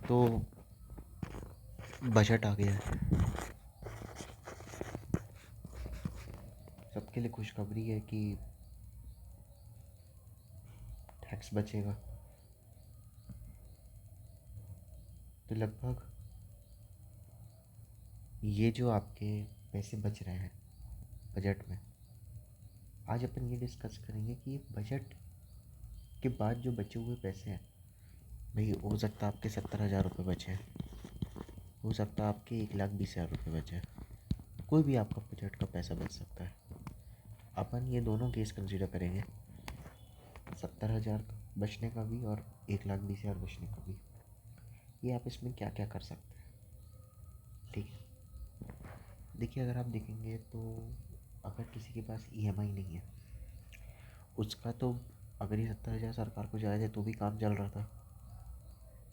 तो बजट आ गया है। सबके लिए खुशखबरी है कि टैक्स बचेगा। तो लगभग ये जो आपके पैसे बच रहे हैं बजट में, आज अपन ये डिस्कस करेंगे कि बजट के बाद जो बचे हुए पैसे हैं, भाई हो सकता है आपके 70,000 रुपये बचे हैं, हो सकता है आपके 1,20,000 रुपये बचे हैं, कोई भी आपका बजट का पैसा बच सकता है। अपन ये दोनों केस कंसिडर करेंगे, 70,000 बचने का भी और 1,20,000 बचने का भी। ये आप इसमें क्या क्या कर सकते हैं, ठीक है। देखिए, अगर आप देखेंगे तो अगर किसी के पास ईएमआई नहीं है, उसका तो अगर ये 70,000 सरकार को जाए तो भी काम चल रहा था,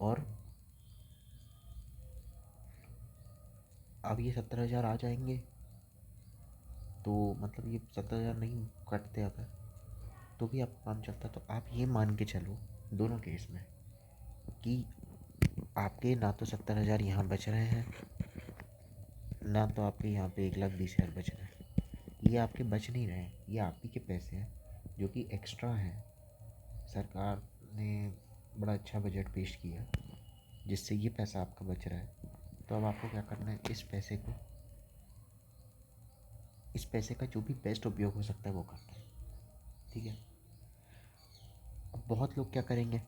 और अब ये 70,000 आ जाएंगे तो मतलब ये 70,000 नहीं कटते अगर, तो भी आपका काम चलता। तो आप ये मान के चलो दोनों केस में कि आपके ना तो 70,000 यहाँ बच रहे हैं, ना तो आपके यहाँ पे 1,20,000 बच रहे हैं। ये आपके बच नहीं रहे हैं, ये आप ही के पैसे हैं जो कि एक्स्ट्रा हैं। सरकार ने बड़ा अच्छा बजट पेश किया जिससे ये पैसा आपका बच रहा है। तो अब आपको क्या करना है, इस पैसे का जो भी बेस्ट उपयोग हो सकता है वो करना है, ठीक है। अब बहुत लोग क्या करेंगे,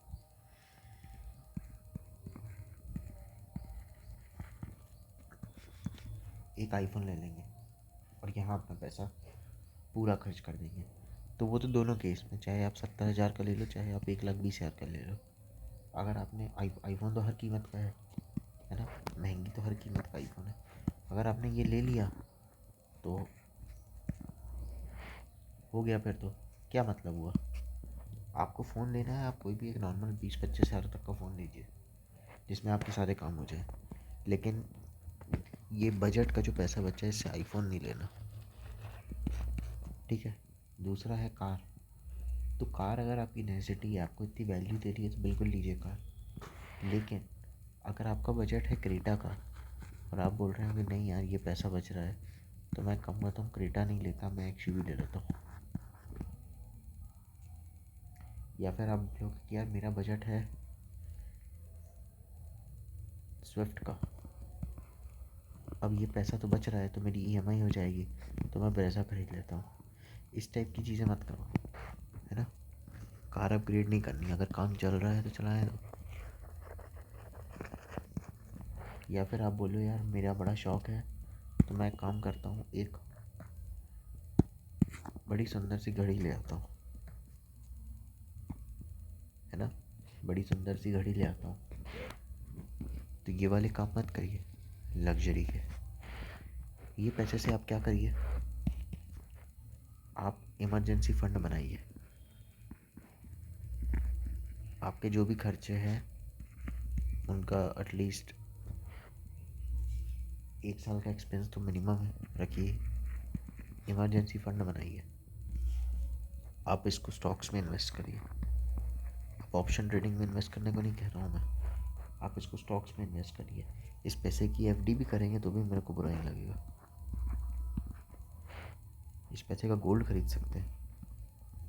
एक आईफोन ले लेंगे और यहाँ अपना पैसा पूरा खर्च कर देंगे। तो वो तो दोनों केस में, चाहे आप 70,000 का ले लो, चाहे आप 1,20,000 का ले लो, अगर आपने आईफोन तो हर कीमत का है ना, महंगी तो हर कीमत का आईफोन है। अगर आपने ये ले लिया तो हो गया। फिर तो क्या मतलब हुआ, आपको फ़ोन लेना है, आप कोई भी एक नॉर्मल 20-25 हज़ार तक का फ़ोन लीजिए जिसमें आपके सारे काम हो जाए, लेकिन ये बजट का जो पैसा बचा है इससे आईफोन नहीं लेना, ठीक है। दूसरा है कार। तो कार अगर आपकी नेसेसिटी है, आपको इतनी वैल्यू दे रही है, तो बिल्कुल लीजिए कार। लेकिन अगर आपका बजट है क्रेटा का और आप बोल रहे हो कि नहीं यार ये पैसा बच रहा है, तो मैं कहूँगा तुम क्रेटा नहीं लेता, मैं एक्सयूवी ले लेता हूँ। या फिर आप बोलोगे कि यार मेरा बजट है स्विफ्ट का, अब ये पैसा तो बच रहा है तो मेरी ईएमआई हो जाएगी, तो मैं ब्रेज़ा खरीद लेता हूँ। इस टाइप की चीज़ें मत करो, है ना। कार अपग्रेड नहीं करनी, अगर काम चल रहा है तो चलाएं दो। या फिर आप बोलो यार मेरा बड़ा शौक़ है, तो मैं काम करता हूँ, एक बड़ी सुंदर सी घड़ी ले आता हूँ, है ना, बड़ी सुंदर सी घड़ी ले आता हूँ। तो ये वाले काम मत करिए लग्जरी के। ये पैसे से आप क्या करिए, आप इमरजेंसी फंड बनाइए। आपके जो भी खर्चे हैं उनका एटलीस्ट 1 साल का एक्सपेंस तो मिनिमम रखिए, इमरजेंसी फंड बनाइए। आप इसको स्टॉक्स में इन्वेस्ट करिए। आप ऑप्शन ट्रेडिंग में इन्वेस्ट करने को नहीं कह रहा हूँ मैं, आप इसको स्टॉक्स में इन्वेस्ट करिए। इस पैसे की एफडी भी करेंगे तो भी मेरे को बुरा नहीं लगेगा। इस पैसे का गोल्ड खरीद सकते हैं।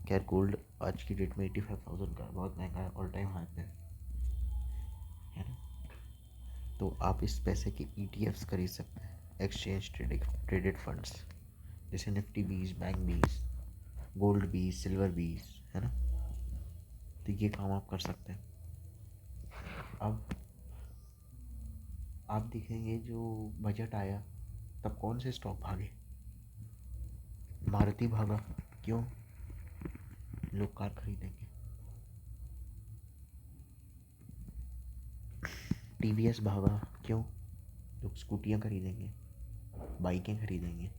खैर गोल्ड आज की डेट में 85,000 का बहुत महंगा है, ऑल टाइम हाई पे है ना। तो आप इस पैसे के ईटीएफ्स खरीद सकते हैं, एक्सचेंज ट्रेडेड फंड्स, जैसे निफ्टी 20, बैंक 20, गोल्ड 20, सिल्वर 20, है ना। तो ये काम आप कर सकते हैं। अब आप देखेंगे जो बजट आया तब कौन से स्टॉक भागे, मारुति भागा, क्यों, लोग कार खरीदेंगे। टीवीएस भागा, क्यों, लोग स्कूटियाँ खरीदेंगे, बाइकें खरीदेंगे,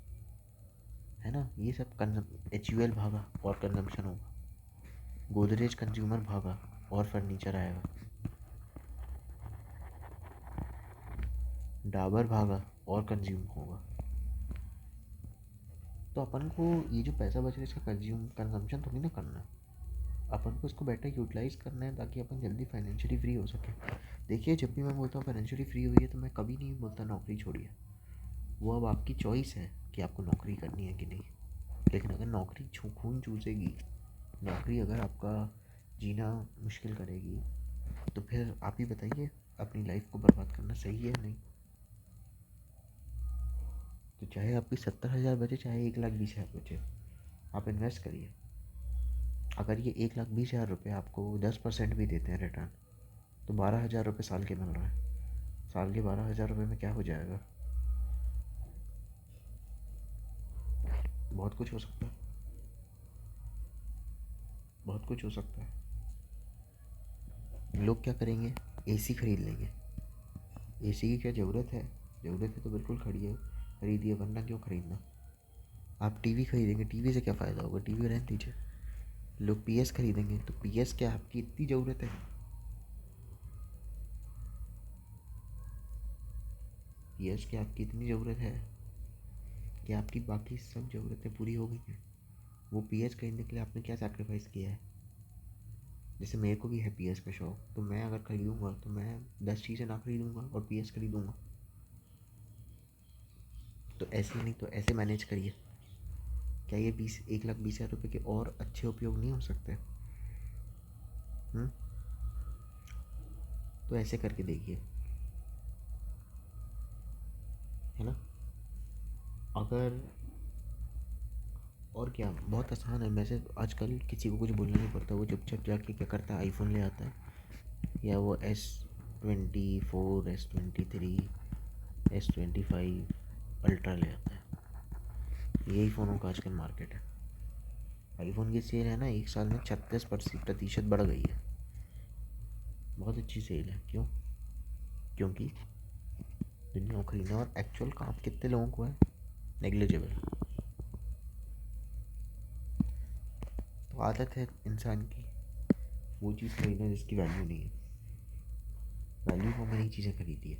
है ना। ये सब एचयूएल भागा और कंजम्पशन होगा। गोदरेज कंज्यूमर भागा और फर्नीचर आएगा। डाबर भागा और कंज्यूम होगा। तो अपन को ये जो पैसा बच रहा है इसका कंज्यूम कंजम्पशन थोड़ी ना करना है, अपन को इसको बेटर यूटिलाइज़ करना है ताकि अपन जल्दी फाइनेंशियली फ्री हो सके। देखिए, जब भी मैं बोलता हूँ फाइनेंशियली फ्री हुई है तो मैं कभी नहीं बोलता नौकरी छोड़िए। वो अब आपकी चॉइस है कि आपको नौकरी करनी है कि नहीं। लेकिन अगर नौकरी खून चूसेगी, नौकरी अगर आपका जीना मुश्किल करेगी, तो फिर आप ही बताइए अपनी लाइफ को बर्बाद करना सही है या नहीं। तो चाहे आपकी 70,000 बचे, चाहे 1,20,000 बचे, आप इन्वेस्ट करिए। अगर ये 1,20,000 रुपये आपको 10% भी देते हैं रिटर्न, तो 12,000 रुपये साल के मिल रहा है। साल के 12,000 रुपये में क्या हो जाएगा? बहुत कुछ हो सकता है, बहुत कुछ हो सकता है। लोग क्या करेंगे? एसी खरीद लेंगे। एसी की क्या ज़रूरत है? ज़रूरत है तो बिल्कुल खरीदिए, वरना क्यों खरीदना। आप टीवी खरीदेंगे, टीवी से क्या फ़ायदा होगा? टीवी रहने दीजिए। लोग पीएस खरीदेंगे, तो पीएस क्या आपकी इतनी ज़रूरत है? पीएस क्या आपकी इतनी ज़रूरत है कि आपकी बाकी सब ज़रूरतें पूरी हो गई हैं? वो पीएस खरीदने के लिए आपने क्या सैक्रिफाइस किया है? जैसे मेरे को भी है पीएस का शौक, तो मैं अगर खरीदूंगा तो मैं 10 चीज़ें ना खरीदूंगा और पीएस खरीदूंगा। तो ऐसे नहीं तो ऐसे मैनेज करिए। क्या ये 1,20,000 रुपये के और अच्छे उपयोग नहीं हो सकते? हम्म। तो ऐसे करके देखिए, है ना। अगर और क्या, बहुत आसान है। वैसे आजकल किसी को कुछ बोलना नहीं पड़ता, वो चुपचाप जाके क्या करता है, आईफोन ले आता है, या वो S24, S23, S25 अल्ट्रा ले आता है। यही फ़ोनों का आजकल मार्केट है। आईफोन की सेल है ना, एक साल में 36% बढ़ गई है। बहुत अच्छी सेल है। क्यों? क्योंकि दुनिया को खरीदना, और एक्चुअल काम कितने लोगों को है? नेग्लिजिबल। तो आदत है इंसान की वो चीज़ खरीदना जिसकी वैल्यू नहीं है। वैल्यू को मैंने चीज़ें खरीदी है,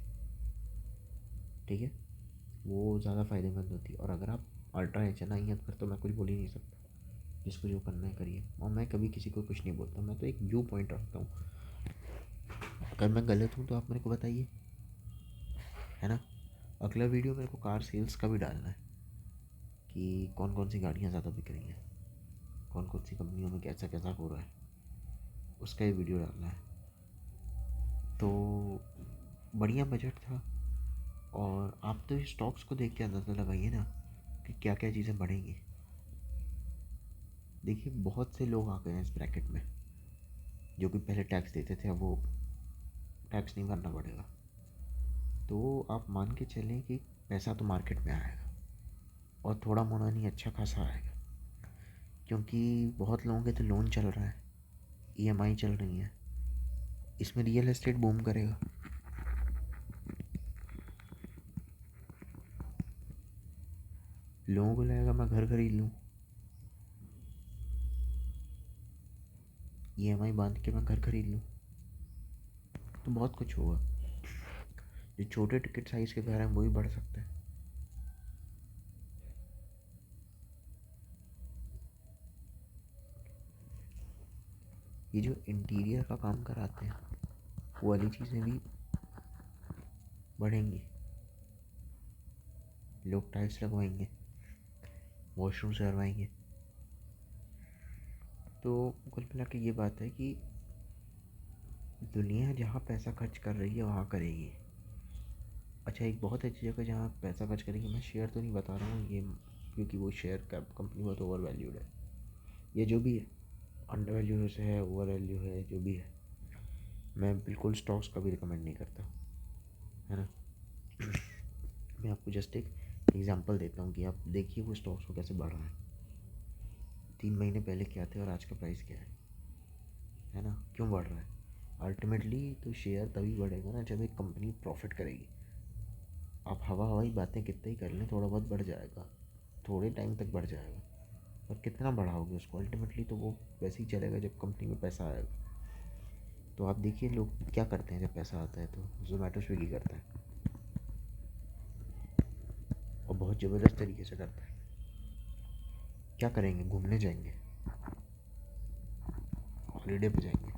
ठीक है, वो ज़्यादा फ़ायदेमंद होती है। और अगर आप अल्ट्रा एच एन आई हैं, फिर तो मैं कुछ बोल ही नहीं सकता। जिसको जो करना है करिए, और मैं कभी किसी को कुछ नहीं बोलता। मैं तो एक व्यू पॉइंट रखता हूँ। अगर मैं गलत हूँ तो आप मेरे को बताइए, है ना। अगला वीडियो मेरे को कार सेल्स का भी डालना है कि कौन कौन सी गाड़ियाँ ज़्यादा बिक रही हैं, कौन कौन सी कंपनियों में कैसा कैसा हो रहा है, उसका ही वीडियो डालना है। तो बढ़िया बजट था। और आप तो स्टॉक्स को देख के अंदाज़ा लगाइए ना कि क्या क्या चीज़ें बढ़ेंगी। देखिए, बहुत से लोग आ गए हैं इस ब्रैकेट में जो कि पहले टैक्स देते थे, अब वो टैक्स नहीं भरना पड़ेगा। तो आप मान के चलें कि पैसा तो मार्केट में आएगा, और थोड़ा मोड़ा नहीं, अच्छा खासा आएगा। क्योंकि बहुत लोगों के तो लोन चल रहा है, ईएमआई चल रही है। इसमें रियल एस्टेट बूम करेगा। लोगों को लगेगा मैं घर खरीद लूँ, ईएमआई बांध के मैं घर खरीद लूँ, तो बहुत कुछ होगा। जो छोटे टिकट साइज़ के घर हैं वो भी बढ़ सकते हैं। ये जो इंटीरियर का काम कराते हैं, वो वाली चीज़ें भी बढ़ेंगी। लोग टाइल्स लगवाएंगे, वॉशरूम करवाएंगे। तो कुल मिला के ये बात है कि दुनिया जहाँ पैसा खर्च कर रही है वहाँ करेगी। अच्छा, एक बहुत अच्छी जगह जहाँ पैसा खर्च करेगी, मैं शेयर तो नहीं बता रहा हूँ ये, क्योंकि वो शेयर का कंपनी बहुत ओवर वैल्यूड है। ये जो भी है, अंडर वैल्यू है, ओवर वैल्यू है, जो भी है, मैं बिल्कुल स्टॉक्स का भी रिकमेंड नहीं करता, है ना। मैं आपको जस्ट एक एग्जांपल देता हूँ कि आप देखिए वो स्टॉक्स को कैसे बढ़ रहा है। 3 महीने पहले क्या थे और आज का प्राइस क्या है ना, क्यों बढ़ रहा है। अल्टीमेटली तो शेयर तभी बढ़ेगा ना जब एक कंपनी प्रॉफिट करेगी। आप हवाई बातें कितने ही कर लें, थोड़ा बहुत बढ़ जाएगा, थोड़े टाइम तक बढ़ जाएगा, पर कितना बढ़ाओगे उसको? अल्टीमेटली तो वो वैसे ही चलेगा जब कंपनी में पैसा आएगा। तो आप देखिए लोग क्या करते हैं जब पैसा आता है, तो जोमेटो स्विगी करता है, और बहुत ज़बरदस्त तरीके से करता है। क्या करेंगे? घूमने जाएंगे, हॉलीडे पे जाएंगे।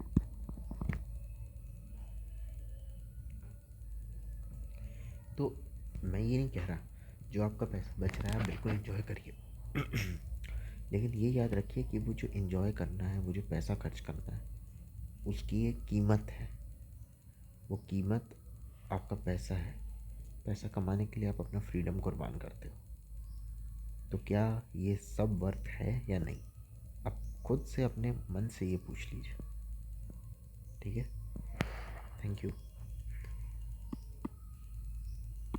तो मैं ये नहीं कह रहा, जो आपका पैसा बच रहा है आप बिल्कुल एंजॉय करिए। लेकिन ये याद रखिए कि वो जो एंजॉय करना है, वो जो पैसा खर्च करना है, उसकी एक कीमत है। वो कीमत आपका पैसा है। पैसा कमाने के लिए आप अपना फ्रीडम कुर्बान करते हो। तो क्या ये सब वर्थ है या नहीं? आप खुद से अपने मन से ये पूछ लीजिए। ठीक है। Thank you.